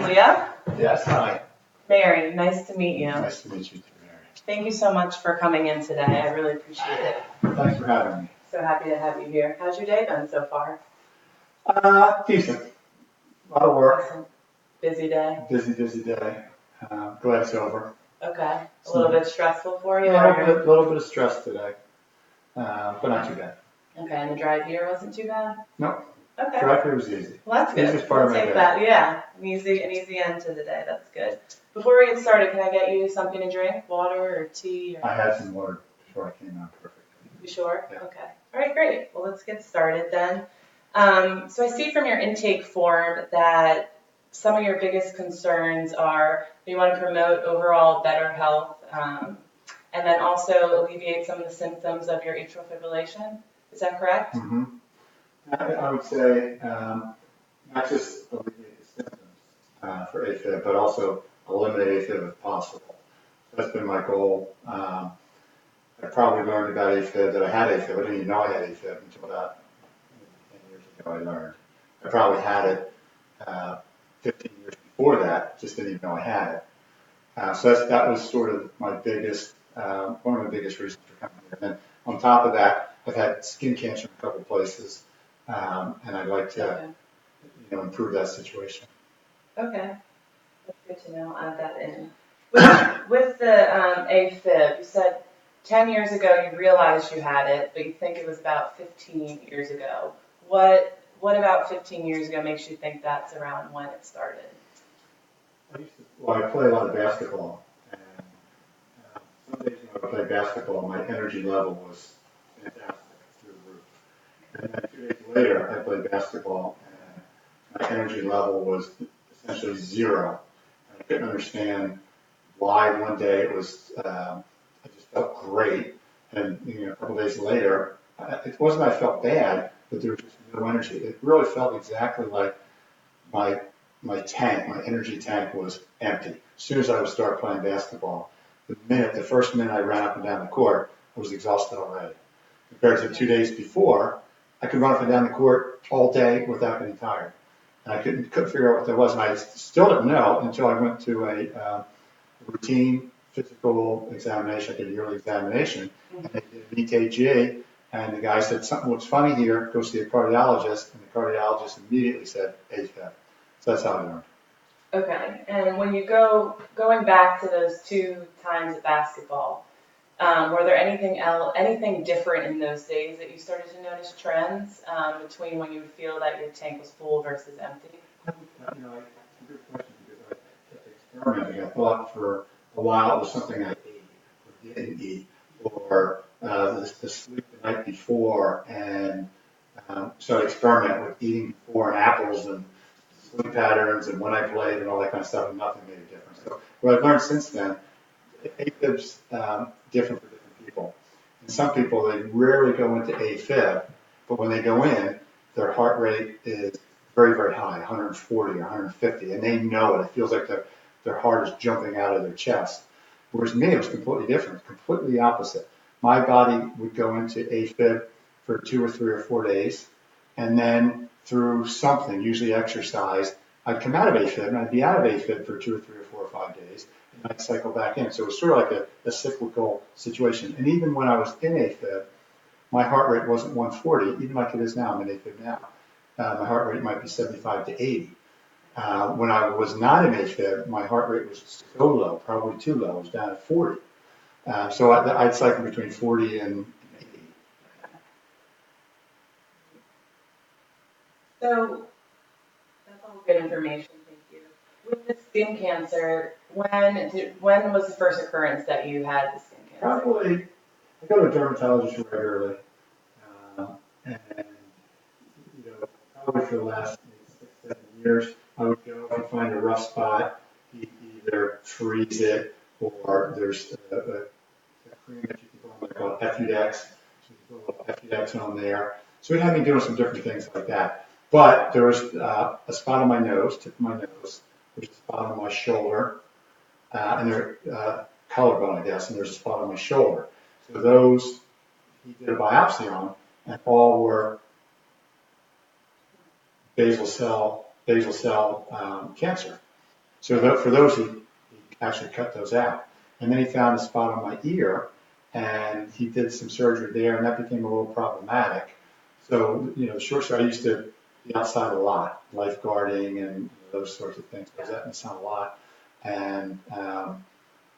Leah? Yes, hi. Mary, nice to meet you. Nice to meet you too, Mary. Thank you so much for coming in today. I really appreciate it. Thanks for having me. So happy to have you here. How's your day been so far? Decent. A lot of work. Awesome. Busy day? Busy day. Glad it's over. Okay. A little bit stressful for you? A little bit of stress today, but not too bad. Okay, and the drive here wasn't too bad? No. Okay. Drive here was easy. Well, that's good. Easiest part of my Take day. that. Yeah, an easy end to the day. That's good. Before we get started, can I get you something to drink? Water or tea? Or... I had some water before I came out. Perfect. You sure? Yeah. Okay. All right, great. Well, let's get started then. So I see from your intake form that some of your biggest concerns are you want to promote overall better health and then also alleviate some of the symptoms of your atrial fibrillation. Is that correct? Mm-hmm. I would say not just alleviate the symptoms for AFib, but also eliminate AFib if possible. That's been my goal. I probably learned about AFib, that I had AFib. I didn't even know I had AFib until about 10 years ago I learned. I probably had it 15 years before that, just didn't even know I had it. So that was sort of my biggest, one of my biggest reasons for coming here. And then on top of that, I've had skin cancer in a couple places, and I'd like to improve that situation. Okay. That's good to know. I'll add that in. With the AFib, you said 10 years ago you realized you had it, but you think it was about 15 years ago. What about 15 years ago makes you think that's around when it started? I play a lot of basketball, and some days when I would play basketball, my energy level was fantastic, through the roof. And then 2 days later, I played basketball, and my energy level was essentially zero. And I couldn't understand why one day it was, I just felt great, and a couple days later, it wasn't that I felt bad, but there was just no energy. It really felt exactly like my tank, my energy tank was empty. As soon as I would start playing basketball, the first minute I ran up and down the court, I was exhausted already. Compared to 2 days before, I could run up and down the court all day without getting tired. And I couldn't figure out what that was. And I still didn't know until I went to a routine physical examination, I did a yearly examination, and they did an EKG, and the guy said, something looks funny here, go see a cardiologist, and the cardiologist immediately said, AFib. So that's how I learned. Okay, and when you going back to those 2 times at basketball, were there anything different in those days that you started to notice trends between when you would feel that your tank was full versus empty? It's a good question because I kept experimenting. I thought for a while it was something I ate or didn't eat, or the sleep the night before, and so I experimented with eating before and apples and sleep patterns and when I played and all that kind of stuff, and nothing made a difference. So what I've learned since then, AFib's different for different people. And some people, they rarely go into AFib, but when they go in, their heart rate is very, very high, 140 or 150, and they know it. It feels like their heart is jumping out of their chest. Whereas me, it was completely different, completely opposite. My body would go into AFib for 2 or 3 or 4 days, and then through something, usually exercise, I'd come out of AFib, and I'd be out of AFib for 2 or 3 or 4 or 5 days, and I'd cycle back in. So it was sort of like a cyclical situation. And even when I was in AFib, my heart rate wasn't 140, even like it is now. I'm in AFib now. My heart rate might be 75 to 80. When I was not in AFib, my heart rate was so low, probably too low. It was down at 40. So I'd cycle between 40 and 80. So that's all good information. Thank you. With the skin cancer, when was the first occurrence that you had the skin cancer? Probably, I go to a dermatologist regularly, and probably for the last 6, 7 years, I would go and find a rough spot, either freeze it, or there's a cream that you can put on called Effudex, so you can put a little Effudex on there. So we had me doing some different things like that. But there was a spot on my nose, tip of my nose, there's a spot on my shoulder, and there's collarbone, I guess, and there's a spot on my shoulder. So those he did a biopsy on, and all were basal cell cancer. So for those, he actually cut those out. And then he found a spot on my ear, and he did some surgery there, and that became a little problematic. So, the short story, I used to be outside a lot, lifeguarding and those sorts of things. I was out in the sun a lot. And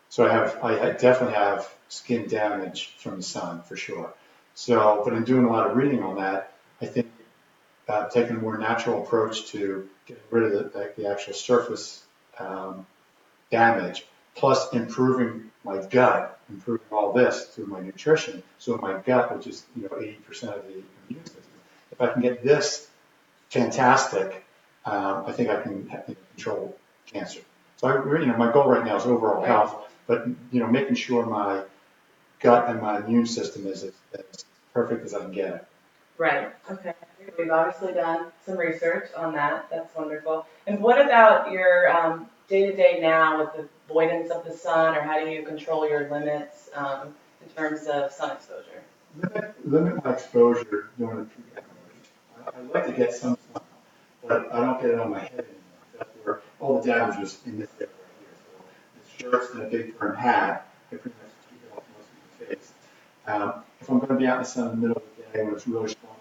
so I definitely have skin damage from the sun, for sure. So, but in doing a lot of reading on that, I think taking a more natural approach to getting rid of the actual surface damage, plus improving my gut, improving all this through my nutrition. So my gut, which is 80% of the immune system, if I can get this fantastic, I think I can control cancer. So my goal right now is overall health, but making sure my gut and my immune system is as perfect as I can get it. Right. Okay. We've obviously done some research on that. That's wonderful. And what about your day-to-day now with the avoidance of the sun, or how do you control your limits in terms of sun exposure? Limit my exposure during the peak hours. I like to get some sun, but I don't get it on my head anymore. That's where all the damage is in this area right here. So the shirts and a big firm hat, I pretty much keep it off most of the face. If I'm going to be out in the sun in the middle of the day when it's really strong,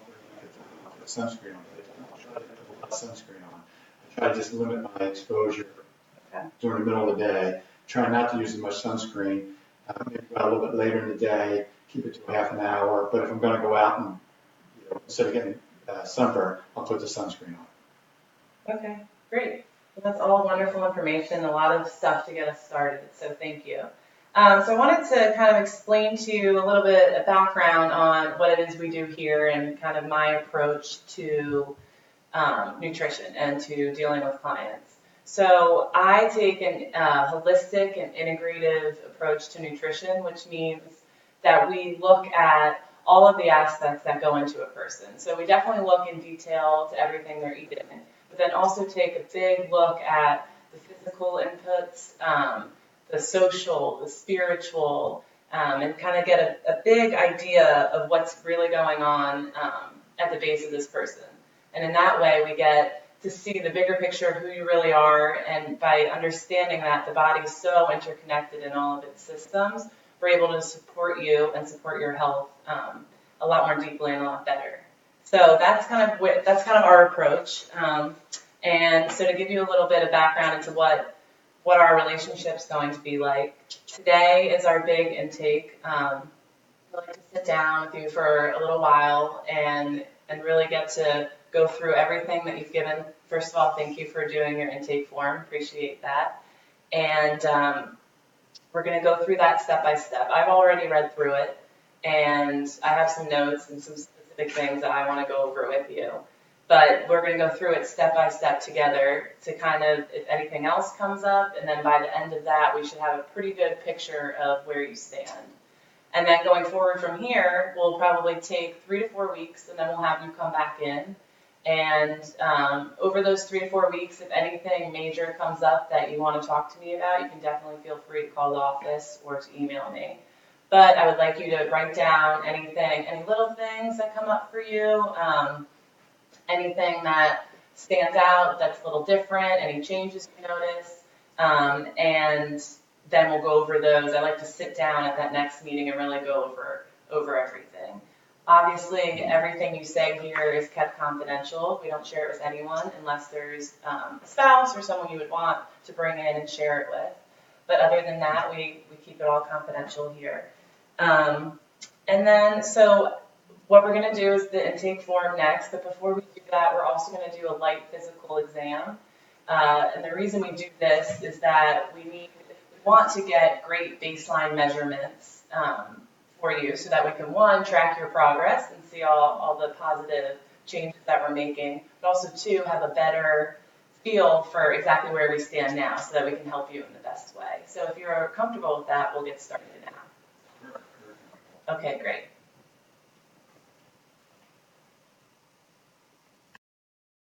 I'll put sunscreen on. I'll try to put less sunscreen on. I try to just limit my exposure during the middle of the day. Try not to use as much sunscreen. Maybe go out a little bit later in the day, keep it to half an hour. But if I'm going to go out and, instead of getting sunburn, I'll put the sunscreen on. Okay, great. Well, that's all wonderful information, a lot of stuff to get us started, so thank you. So I wanted to kind of explain to you a little bit of background on what it is we do here and kind of my approach to nutrition and to dealing with clients. So I take a holistic and integrative approach to nutrition, which means that we look at all of the aspects that go into a person. So we definitely look in detail to everything they're eating, but then also take a big look at the physical inputs, the social, the spiritual, and kind of get a big idea of what's really going on at the base of this person. And in that way, we get to see the bigger picture of who you really are, and by understanding that the body is so interconnected in all of its systems, we're able to support you and support your health a lot more deeply and a lot better. So that's kind of our approach. And so to give you a little bit of background into what our relationship's going to be like, today is our big intake. I'd like to sit down with you for a little while and really get to go through everything that you've given. First of all, thank you for doing your intake form. Appreciate that. And we're going to go through that step by step. I've already read through it, and I have some notes and some specific things that I want to go over with you. But we're going to go through it step by step together to kind of, if anything else comes up, and then by the end of that, we should have a pretty good picture of where you stand. And then going forward from here, we'll probably take 3 to 4 weeks, and then we'll have you come back in. And over those 3 to 4 weeks, if anything major comes up that you want to talk to me about, you can definitely feel free to call the office or to email me. But I would like you to write down anything, any little things that come up for you, anything that stands out that's a little different, any changes you notice, and then we'll go over those. I like to sit down at that next meeting and really go over everything. Obviously, everything you say here is kept confidential. We don't share it with anyone unless there's a spouse or someone you would want to bring in and share it with. But other than that, we keep it all confidential here. And then, so what we're going to do is the intake form next, but before we do that, we're also going to do a light physical exam. And the reason we do this is that we want to get great baseline measurements for you so that we can, one, track your progress and see all the positive changes that we're making, but also, two, have a better feel for exactly where we stand now so that we can help you in the best way. So if you're comfortable with that, we'll get started now. Okay, great.